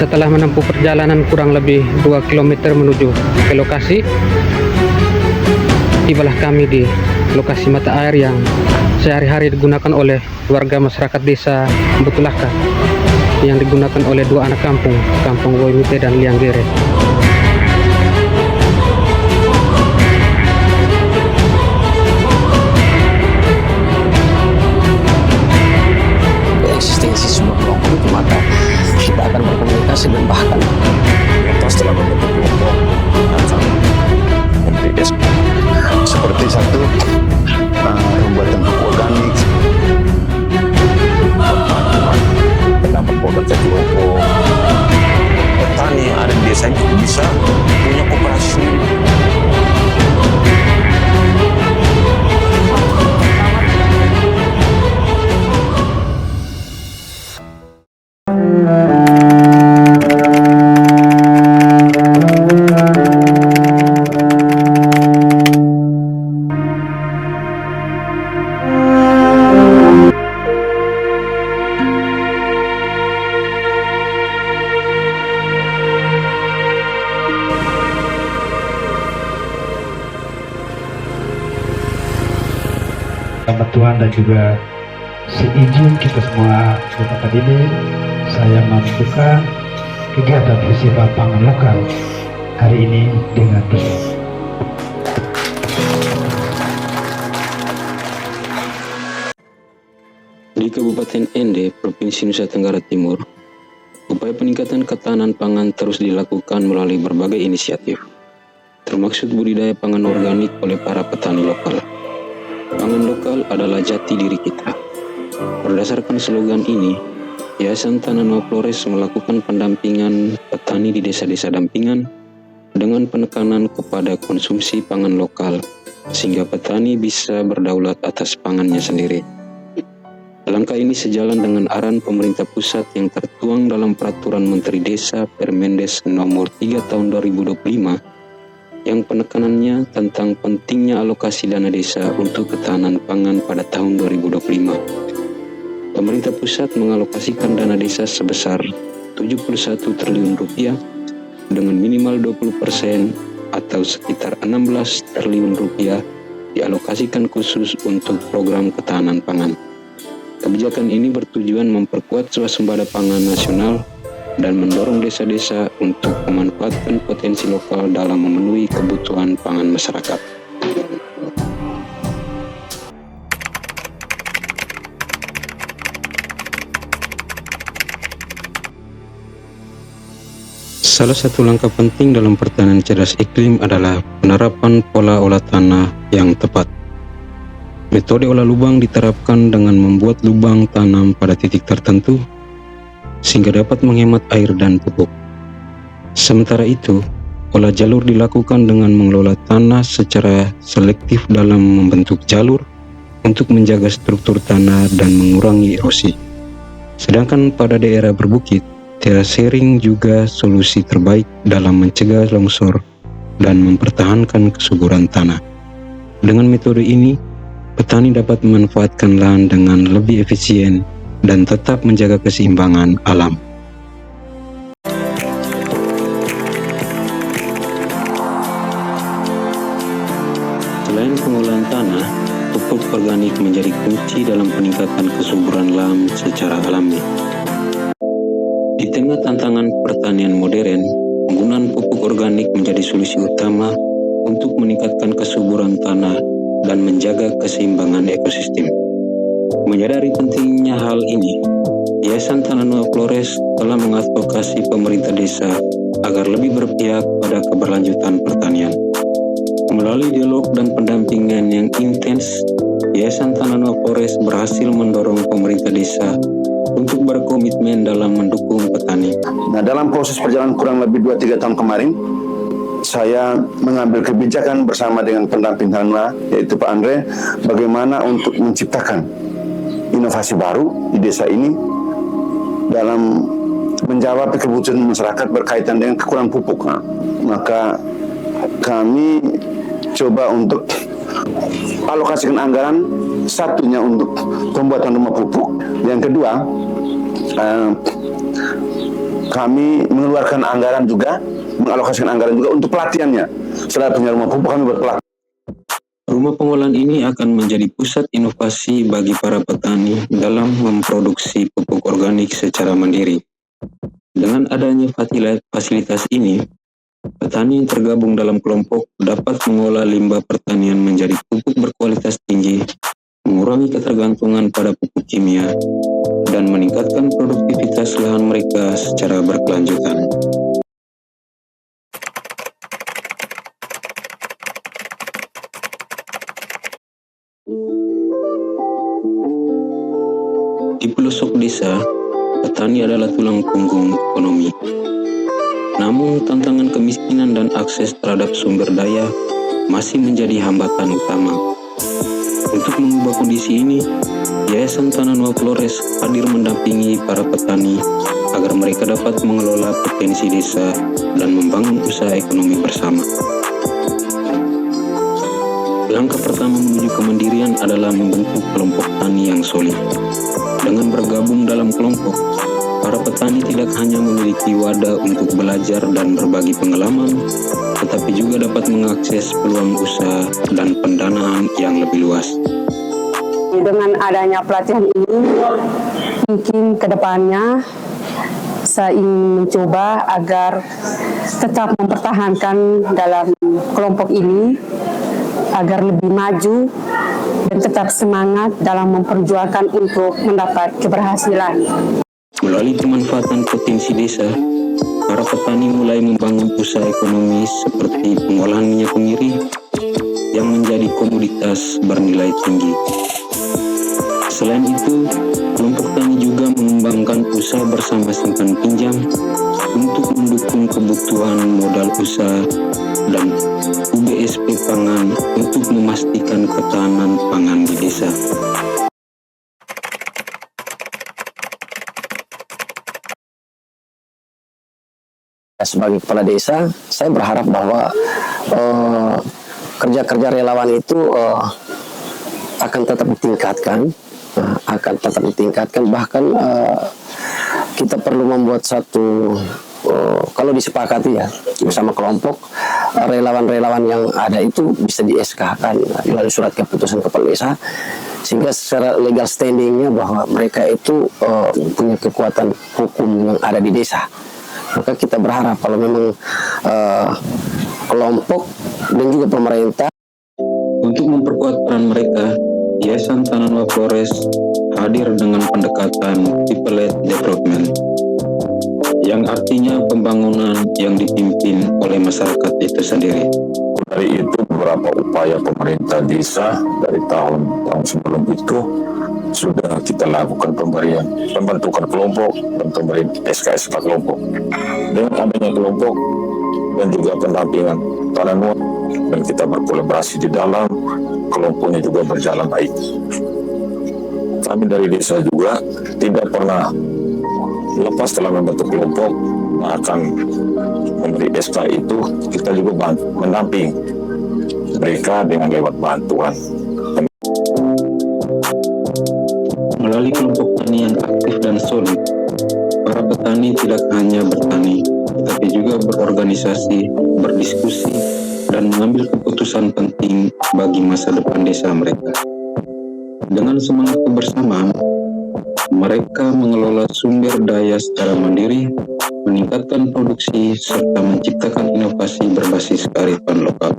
Setelah menempuh perjalanan kurang lebih 2 km menuju ke lokasi, tibalah kami di lokasi mata air yang sehari-hari digunakan oleh warga masyarakat desa Butulaka, yang digunakan oleh dua anak kampung, Kampung Woimite dan Lianggere. Eksistensi sebuah kelompok itu, maka kita akan berkomunikasi dan bahkan setelah membentuk kelompok seperti satu pembuatan pupuk organik, terdapat produk kelompok petani yang ada di desa itu bisa punya koperasi. Sama Tuhan dan juga seizin kita semua di tempat ini, saya membuka kegiatan festival pangan lokal hari ini dengan doa. Di Kabupaten Ende, Provinsi Nusa Tenggara Timur, upaya peningkatan ketahanan pangan terus dilakukan melalui berbagai inisiatif, termasuk budidaya pangan organik oleh para petani lokal. Pangan lokal adalah jati diri kita. Berdasarkan slogan ini, Yayasan Tanaman Flores melakukan pendampingan petani di desa-desa dampingan dengan penekanan kepada konsumsi pangan lokal, sehingga petani bisa berdaulat atas pangannya sendiri. Langkah ini sejalan dengan arahan pemerintah pusat yang tertuang dalam Peraturan Menteri Desa Permendes Nomor 3 Tahun 2025 yang penekanannya tentang pentingnya alokasi dana desa untuk ketahanan pangan pada tahun 2025. Pemerintah pusat mengalokasikan dana desa sebesar 71 triliun rupiah dengan minimal 20% atau sekitar 16 triliun rupiah dialokasikan khusus untuk program ketahanan pangan. Kebijakan ini bertujuan memperkuat swasembada pangan nasional dan mendorong desa-desa untuk memanfaatkan potensi lokal dalam memenuhi kebutuhan pangan masyarakat. Salah satu langkah penting dalam pertanian cerdas iklim adalah penerapan pola olah tanah yang tepat. Metode olah lubang diterapkan dengan membuat lubang tanam pada titik tertentu sehingga dapat menghemat air dan pupuk. Sementara itu, olah jalur dilakukan dengan mengelola tanah secara selektif dalam membentuk jalur untuk menjaga struktur tanah dan mengurangi erosi. Sedangkan pada daerah berbukit, terasering juga solusi terbaik dalam mencegah longsor dan mempertahankan kesuburan tanah. Dengan metode ini, petani dapat memanfaatkan lahan dengan lebih efisien dan tetap menjaga keseimbangan alam. Selain pengolahan tanah, pupuk organik menjadi kunci dalam peningkatan kesuburan lahan secara alami. Di tengah tantangan pertanian modern, penggunaan pupuk organik menjadi solusi utama untuk meningkatkan kesuburan tanah dan menjaga keseimbangan ekosistem. Menyadari pentingnya hal ini, Yayasan Tanaman Flores telah mengadvokasi pemerintah desa agar lebih berpihak pada keberlanjutan pertanian. Melalui dialog dan pendampingan yang intens, Yayasan Tanaman Flores berhasil mendorong pemerintah desa untuk berkomitmen dalam mendukung petani. Nah, dalam proses perjalanan kurang lebih 2-3 tahun kemarin, saya mengambil kebijakan bersama dengan pendamping Hanla, yaitu Pak Andre, bagaimana untuk menciptakan inovasi baru di desa ini dalam menjawab kebutuhan masyarakat berkaitan dengan kekurangan pupuk. Nah, maka kami coba untuk alokasikan anggaran, satunya untuk pembuatan rumah pupuk, yang kedua kami mengeluarkan anggaran juga, mengalokasikan anggaran juga untuk pelatihannya. Setelah punya rumah pupuk, kami berpelatihan. Rumah pengolahan ini akan menjadi pusat inovasi bagi para petani dalam memproduksi pupuk organik secara mandiri. Dengan adanya fasilitas ini, petani yang tergabung dalam kelompok dapat mengolah limbah pertanian menjadi pupuk berkualitas tinggi, mengurangi ketergantungan pada pupuk kimia, dan meningkatkan produktivitas lahan mereka secara berkelanjutan. Di pelosok desa, petani adalah tulang punggung ekonomi. Namun, tantangan kemiskinan dan akses terhadap sumber daya masih menjadi hambatan utama. Untuk mengubah kondisi ini, Yayasan Tanah Nueva Flores hadir mendampingi para petani agar mereka dapat mengelola potensi desa dan membangun usaha ekonomi bersama. Langkah pertama menuju kemandirian adalah membentuk kelompok tani yang solid. Dengan bergabung dalam kelompok, para petani tidak hanya memiliki wadah untuk belajar dan berbagi pengalaman, tetapi juga dapat mengakses peluang usaha dan pendanaan yang lebih luas. Dengan adanya pelatihan ini, mungkin ke depannya saya ingin mencoba agar tetap mempertahankan dalam kelompok ini, agar lebih maju dan tetap semangat dalam memperjuangkan untuk mendapat keberhasilan. Melalui pemanfaatan potensi desa, para petani mulai membangun usaha ekonomi seperti pengolahan minyak kemiri yang menjadi komoditas bernilai tinggi. Selain itu, kelompok tani juga mengembangkan usaha bersama simpan pinjam untuk mendukung kebutuhan modal usaha dan UBSP pangan untuk memastikan ketahanan pangan di desa. Sebagai kepala desa, saya berharap bahwa kerja-kerja relawan itu akan tetap ditingkatkan, bahkan kita perlu membuat satu, kalau disepakati ya bersama kelompok, relawan-relawan yang ada itu bisa di-SK-kan melalui surat keputusan kepala desa, sehingga secara legal standingnya bahwa mereka itu punya kekuatan hukum yang ada di desa. Maka kita berharap kalau memang kelompok dan juga pemerintah untuk memperkuat peran mereka, Yayasan Tanah Nueva Flores hadir dengan pendekatan people-led development, yang artinya pembangunan yang dipimpin oleh masyarakat itu sendiri. Dari itu beberapa upaya pemerintah desa dari tahun sebelum itu sudah kita lakukan pembentukan kelompok dan pemberian SK kelompok. Dengan adanya kelompok dan juga pendampingan Tanah Nueva, dan kita berkolaborasi di dalam kelompoknya juga berjalan baik. Kami dari desa juga tidak pernah lepas setelah membentuk kelompok akan memberi SK itu, kita juga mendamping mereka dengan lewat bantuan. Melalui kelompok tani yang aktif dan solid, para petani tidak hanya bertani, tetapi juga berorganisasi, berdiskusi, dan mengambil keputusan penting bagi masa depan desa mereka. Dengan semangat kebersamaan, mereka mengelola sumber daya secara mandiri, meningkatkan produksi, serta menciptakan inovasi berbasis kearifan lokal.